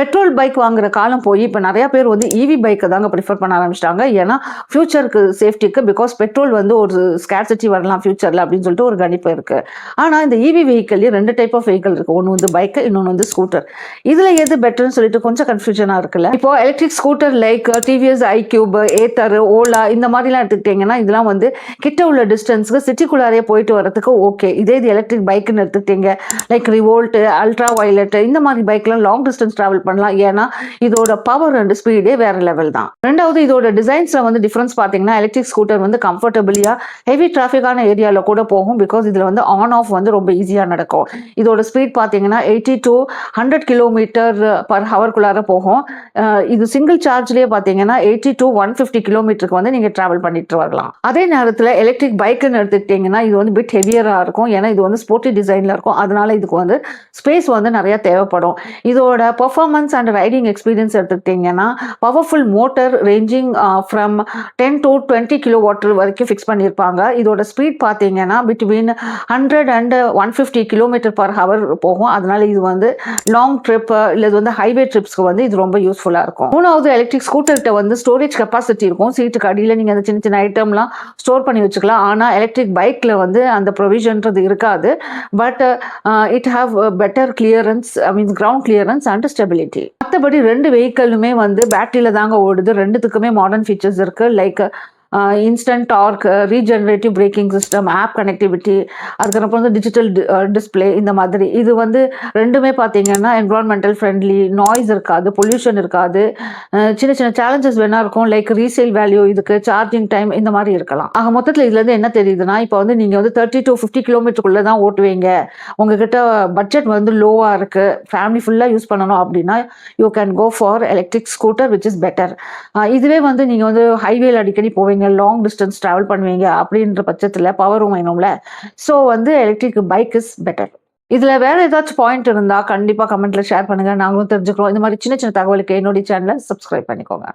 Petrol bike வாங்குற காலம் போய் இப்போ நிறைய பேர் வந்து இவி பைக்கை தாங்க ப்ரிஃபர் பண்ண ஆரம்பிச்சிட்டாங்க. ஏன்னா ஃபியூச்சருக்கு சேஃப்டிக்கு, பிகாஸ் பெட்ரோல் வந்து ஒரு ஸ்கேர்சிட்டி வரலாம் ஃபியூச்சரில் அப்படின்னு சொல்லிட்டு ஒரு கணிப்பு இருக்குது. ஆனால் இந்த இவி வெஹிக்கல்லேயே 2 டைப் ஆஃப் வெஹிக்கல் இருக்குது. ஒன்று வந்து பைக்கு, இன்னொன்று வந்து ஸ்கூட்டர். இதில் எது பெட்டர்னு சொல்லிட்டு கொஞ்சம் கன்ஃபியூஷனாக இருக்குல்ல. இப்போ electric scooter like TVS iQube, Ather, Ola இந்த மாதிரிலாம் எடுத்துக்கிட்டிங்கன்னா இதெல்லாம் வந்து கிட்ட உள்ள டிஸ்டன்ஸுக்கு சிட்டிக்குள்ளாரே போயிட்டு வரதுக்கு ஓகே. இதே இது எலக்ட்ரிக் பைக்குன்னு எடுத்துக்கிட்டீங்க லைக் ரிவோல்ட், அல்ட்ரா வயலட் இந்த மாதிரி பைக்லாம் லாங் டிஸ்டன்ஸ் ட்ராவல் பண்ணலாம். ஏன்னா இதோட பவர் அண்ட் ஸ்பீடே வேற லெவல் தான். ரெண்டாவது இதோட டிசைன்ஸ்ல வந்து டிஃபரன்ஸ் பார்த்தீங்கன்னா எலக்ட்ரிக் ஸ்கூட்டர் வந்து கம்ஃபர்டபுளியா ஹெவி டிராஃபிக்கான ஏரியாவில் கூட போகும். பிகாஸ் இதில் வந்து ஆன் ஆஃப் வந்து ரொம்ப ஈஸியாக நடக்கும். இதோட ஸ்பீட் பார்த்தீங்கன்னா 80 to 100 கிலோமீட்டர் பர் ஹவர்க்குள்ளார போகும். இது சிங்கிள் சார்ஜ்லேயே பார்த்தீங்கன்னா 80 to 150 கிலோமீட்டருக்கு வந்து நீங்கள் ட்ராவல் பண்ணிட்டு வரலாம். அதே நேரத்தில் எலக்ட்ரிக் பைக்குன்னு எடுத்துக்கிட்டிங்கன்னா இது வந்து பிட் ஹெவியராக இருக்கும். ஏன்னா இது வந்து ஸ்போர்ட்டி டிசைனில் இருக்கும். அதனால இதுக்கு வந்து ஸ்பேஸ் வந்து நிறைய தேவைப்படும். இதோட பர்ஃபார்மன்ஸ் அண்ட் ரைடிங் எக்ஸ்பீரியன்ஸ் எடுத்துக்கிட்டிங்கன்னா powerful motor ranging from 10 to 20 kilowatt வரைக்கும் ஃபிக்ஸ் பண்ணியிருப்பாங்க. இதோட ஸ்பீட் பார்த்தீங்கன்னா between 100 and 150 kilometre per hour போகும். அதனால இது வந்து லாங் ட்ரிப் இல்லை இது வந்து ஹைவே ட்ரிப்ஸ்க்கு வந்து இது ரொம்ப யூஸ்ஃபுல்லாக இருக்கும். மூணாவது எலக்ட்ரிக் ஸ்கூட்டர்கிட்ட வந்து ஸ்டோரேஜ் கெப்பாசிட்டி இருக்கும். சீட்டுக்கு அடியில் நீங்கள் அந்த சின்ன சின்ன ஐட்டம்லாம் ஸ்டோர் பண்ணி வச்சுக்கலாம். ஆனால் எலக்ட்ரிக் பைக்கில் வந்து அந்த ப்ரொவிஷன்றது இருக்காது. But it have better clearance, means ground clearance and stability. மற்றபடி 2 வெஹிக்கலுமே வந்து பேட்டரியில தாங்க ஓடுது. 2த்துக்குமே மாடர்ன் ஃபீச்சர்ஸ் இருக்கு. Like instant torque, regenerative braking system, app connectivity, அதுக்கப்புறம் வந்து டிஜிட்டல் டிஸ்பிளே இந்த மாதிரி. இது வந்து ரெண்டுமே பார்த்தீங்கன்னா என்விரான்மெண்டல் ஃப்ரெண்ட்லி, நாய்ஸ் இருக்காது, பொல்யூஷன் இருக்காது. சின்ன சின்ன சேலஞ்சஸ் வேணா இருக்கும். லைக் ரீசேல் வேல்யூ, இதுக்கு சார்ஜிங் டைம் இந்த மாதிரி இருக்கலாம். ஆக மொத்தத்தில் இதுலேருந்து என்ன தெரியுதுன்னா, இப்போ வந்து நீங்கள் வந்து 30 to 50 கிலோமீட்டருக்குள்ளே தான் ஓட்டுவீங்க, உங்ககிட்ட பட்ஜெட் வந்து லோவாக இருக்குது, ஃபேமிலி ஃபுல்லாக யூஸ் பண்ணணும் அப்படின்னா you can go for electric scooter which is better. இதுவே வந்து நீங்கள் வந்து ஹைவேல அடிக்கடி போவீங்க, லாங் டிஸ்டன்ஸ் டிராவல் பண்ணுவீங்க அப்படின்ற பட்சத்தில் பவரும் வேணும்ல. ஸோ வந்து எலக்ட்ரிக் பைக் இஸ் பெட்டர். இதில் வேற ஏதாச்சும் பாயிண்ட் இருந்தால் கண்டிப்பாக கமெண்ட்ல ஷேர் பண்ணுங்க, நாங்களும் தெரிஞ்சுக்கிறோம். இந்த மாதிரி சின்ன சின்ன தகவலுக்கு என்னுடைய சேனலை சப்ஸ்கிரைப் பண்ணிக்கோங்க.